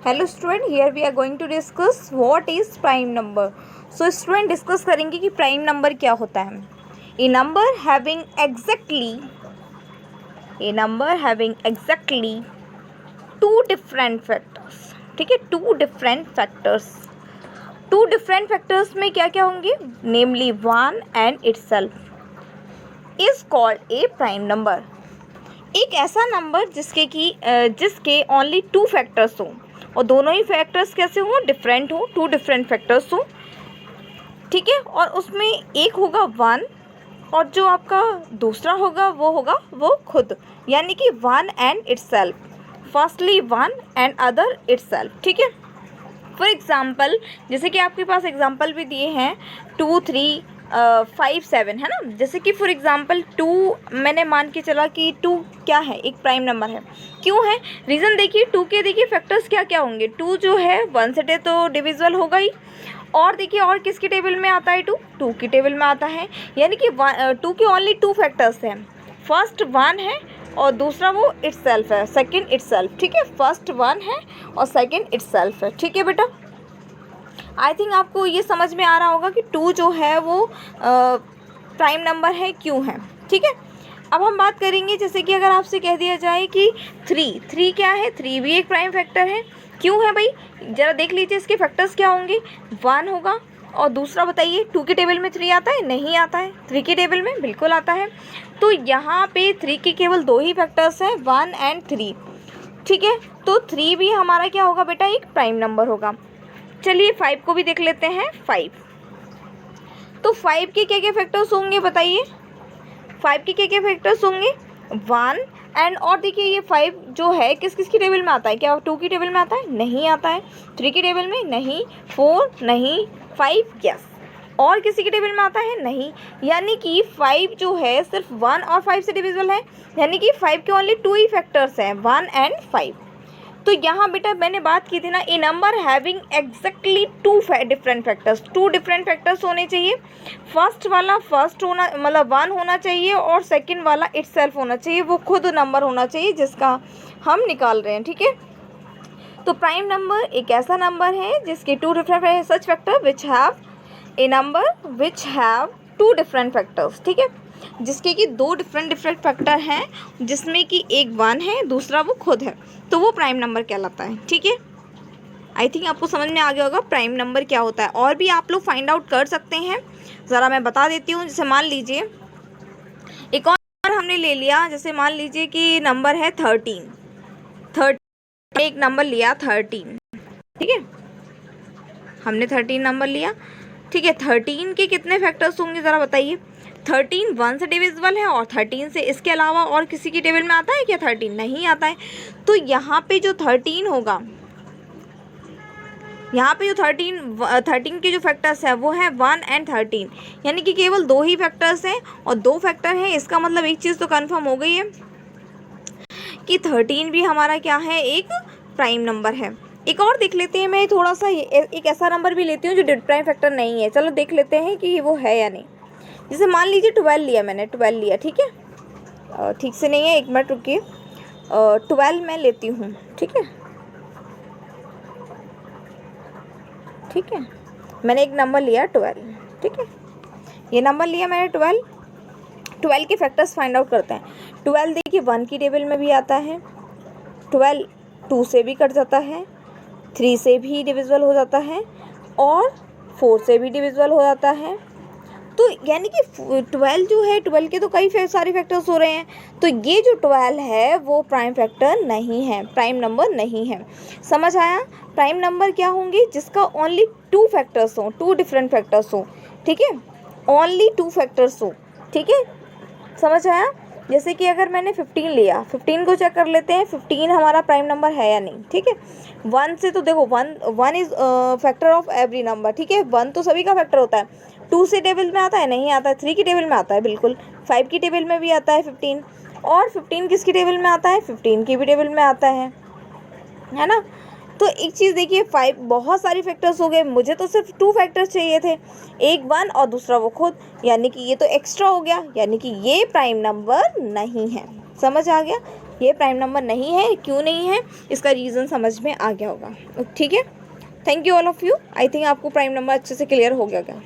Hello student, here we are going to discuss what is prime number. So student discuss करेंगे कि prime number क्या होता है। A number having exactly two different factors. ठीक है, two different factors में क्या क्या होंगे, namely one and itself is called a prime number. एक ऐसा नंबर जिसके ओनली टू फैक्टर्स हों और दोनों ही फैक्टर्स कैसे हों, डिफरेंट हो, टू डिफरेंट फैक्टर्स हों। ठीक है, और उसमें एक होगा वन और जो आपका दूसरा होगा वो खुद, यानी कि one and itself. Firstly one and other itself. ठीक है, फॉर एग्जाम्पल जैसे कि आपके पास एग्जाम्पल भी दिए हैं 2, 3, 5, 7 है ना। जैसे कि फॉर एग्जाम्पल 2 मैंने मान के चला कि 2 क्या है, एक प्राइम नंबर है। क्यों है, रीज़न देखिए, 2 के देखिए फैक्टर्स क्या क्या होंगे। 2 जो है 1 से तो डिविजिबल होगा ही, और देखिए और किसकी टेबल में आता है, 2 की टेबल में आता है। यानी कि 2 के ओनली 2 फैक्टर्स हैं, फर्स्ट 1 है और दूसरा वो इटसेल्फ है, सेकंड इटसेल्फ। ठीक है, फर्स्ट 1 है और सेकंड इटसेल्फ है। ठीक है बेटा, आई थिंक आपको ये समझ में आ रहा होगा कि 2 जो है वो प्राइम नंबर है, क्यों है। ठीक है, अब हम बात करेंगे जैसे कि अगर आपसे कह दिया जाए कि 3 क्या है, 3 भी एक प्राइम फैक्टर है। क्यों है भाई, ज़रा देख लीजिए इसके फैक्टर्स क्या होंगे। 1 होगा और दूसरा बताइए, 2 की टेबल में 3 आता है, नहीं आता है। 3 की टेबल में बिल्कुल आता है। तो यहाँ पे 3 के केवल 2 ही फैक्टर्स हैं, 1 एंड 3। ठीक है, तो 3 भी हमारा क्या होगा बेटा, एक प्राइम नंबर होगा। चलिए 5 को भी देख लेते हैं। 5, तो 5 के क्या क्या फैक्टर्स होंगे बताइए। 5 के क्या क्या फैक्टर्स होंगे, 1 एंड, और देखिए ये 5 जो है किस किस की टेबल में आता है, क्या 2 की टेबल में आता है, नहीं आता है। 3 की टेबल में नहीं, 4 नहीं, 5 यस, और किसी की टेबल में आता है, नहीं। यानी कि 5 जो है सिर्फ 1 और 5 से डिविजिबल है, यानी कि 5 के ओनली 2 ही फैक्टर्स हैं, 1 एंड 5। तो यहाँ बेटा मैंने बात की थी ना, a number having exactly two different factors होने चाहिए। फर्स्ट वाला फर्स्ट होना मतलब 1 होना चाहिए और सेकंड वाला इटसेल्फ होना चाहिए, वो खुद नंबर होना चाहिए जिसका हम निकाल रहे हैं। ठीक है, तो प्राइम नंबर एक ऐसा नंबर है जिसके two different such factor which have a number which have two different factors. ठीक है, जिसके कि 2 डिफरेंट फैक्टर हैं, जिसमें कि एक 1 है, दूसरा वो खुद है, तो वो प्राइम नंबर कहलाता है। ठीक है, आई थिंक आपको समझ में आ गया होगा प्राइम नंबर क्या होता है। और भी आप लोग फाइंड आउट कर सकते हैं, ज़रा मैं बता देती हूँ। जैसे मान लीजिए एक और हमने ले लिया, जैसे मान लीजिए कि नंबर है 13, एक नंबर लिया 13। ठीक है, हमने 13 नंबर लिया। ठीक है, 13 के कितने फैक्टर्स होंगे ज़रा बताइए। 13 1 से डिविजिबल है और 13 से इसके अलावा और किसी की टेबल में आता है क्या, 13 नहीं आता है। तो यहाँ पे जो 13 होगा, यहाँ पे जो 13 के जो फैक्टर्स है वो है 1 एंड 13, यानी कि केवल 2 ही फैक्टर्स हैं और 2 फैक्टर हैं। इसका मतलब एक चीज़ तो कंफर्म हो गई है कि 13 भी हमारा क्या है, एक प्राइम नंबर है। एक और देख लेते हैं, मैं थोड़ा सा एक ऐसा नंबर भी लेती हूँ जो प्राइम फैक्टर नहीं है। चलो देख लेते हैं कि वो है या नहीं। जैसे मान लीजिए 12 लिया मैंने, 12 लिया। ठीक है, ठीक से नहीं है, एक मिनट रुकिए। 12 मैं लेती हूँ। ठीक है, ठीक है, मैंने एक नंबर लिया 12। ठीक है, ये नंबर लिया मैंने 12 के फैक्टर्स फाइंड आउट करते हैं। 12 देखिए 1 की टेबल में भी आता है, 12 2 से भी कट जाता है, 3 से भी डिविजिबल हो जाता है और 4 से भी डिविजिबल हो जाता है। तो यानी कि 12 जो है, 12 के तो कई सारे फैक्टर्स हो रहे हैं, तो ये जो 12 है वो प्राइम फैक्टर नहीं है, प्राइम नंबर नहीं है। समझ आया, प्राइम नंबर क्या होंगे, जिसका ओनली 2 फैक्टर्स हों, 2 डिफरेंट फैक्टर्स हों। ठीक है, ओनली 2 फैक्टर्स हों। ठीक है, समझ आया। जैसे कि अगर मैंने 15 लिया, 15 को चेक कर लेते हैं, 15 हमारा प्राइम नंबर है या नहीं। ठीक है, 1 से तो देखो 1 is factor of every number. ठीक है, 1 तो सभी का फैक्टर होता है। 2 से टेबल में आता है, नहीं आता है। 3 की टेबल में आता है बिल्कुल, 5 की टेबल में भी आता है 15, और 15 किसकी टेबल में आता है, 15 की भी टेबल में आता है ना। तो एक चीज़ देखिए, 5 बहुत सारी फैक्टर्स हो गए, मुझे तो सिर्फ 2 फैक्टर्स चाहिए थे, एक 1 और दूसरा वो खुद, यानी कि ये तो एक्स्ट्रा हो गया, यानी कि ये प्राइम नंबर नहीं है। समझ आ गया, ये प्राइम नंबर नहीं है। क्यों नहीं है, इसका रीज़न समझ में आ गया होगा। ठीक है, thank you all of you. I think आपको प्राइम नंबर अच्छे से क्लियर हो गया होगा।